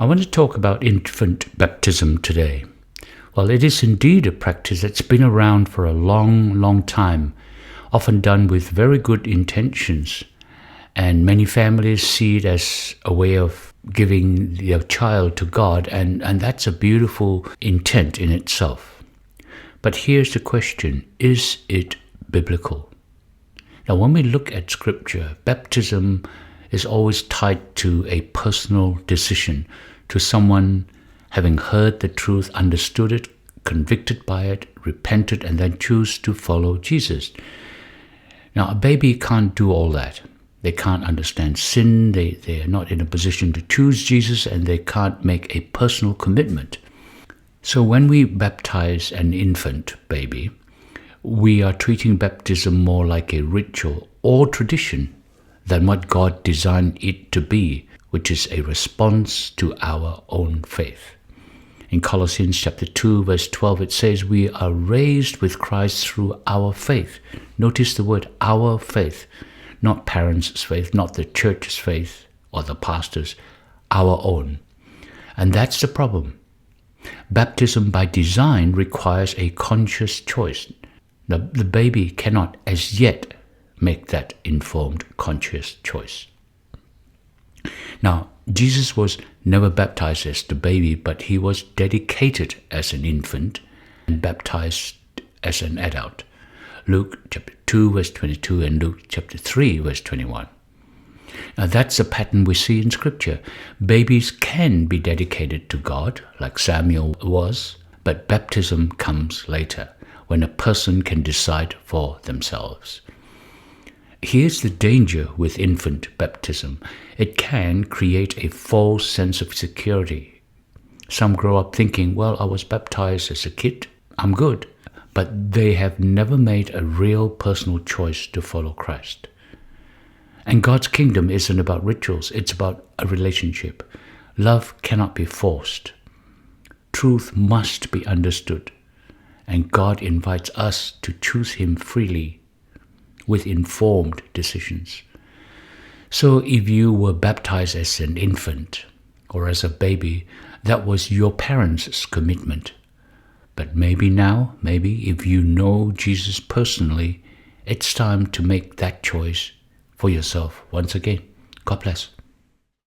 I want to talk about infant baptism today. Well, it is indeed a practice that's been around for a long, long time, often done with very good intentions, and many families see it as a way of giving their child to God, and that's a beautiful intent in itself. But here's the question, is it biblical? Now, when we look at Scripture, baptism is always tied to a personal decision, to someone having heard the truth, understood it, convicted by it, repented, and then choose to follow Jesus. Now, a baby can't do all that. They can't understand sin, they are not in a position to choose Jesus, and they can't make a personal commitment. So when we baptize an infant baby, we are treating baptism more like a ritual or tradition than what God designed it to be, which is a response to our own faith. In Colossians chapter 2, verse 12, it says, we are raised with Christ through our faith. Notice the word our faith, not parents' faith, not the church's faith or the pastor's, our own. And that's the problem. Baptism by design requires a conscious choice. The baby cannot as yet make that informed, conscious choice. Now, Jesus was never baptized as the baby, but he was dedicated as an infant and baptized as an adult. Luke chapter 2, verse 22, and Luke chapter 3, verse 21. Now, that's a pattern we see in Scripture. Babies can be dedicated to God, like Samuel was, but baptism comes later, when a person can decide for themselves. Here's the danger with infant baptism. It can create a false sense of security. Some grow up thinking, well, I was baptized as a kid, I'm good. But they have never made a real personal choice to follow Christ. And God's kingdom isn't about rituals, it's about a relationship. Love cannot be forced. Truth must be understood. And God invites us to choose Him freely with informed decisions. So if you were baptized as an infant or as a baby, that was your parents' commitment. But maybe now, if you know Jesus personally, it's time to make that choice for yourself once again. God bless.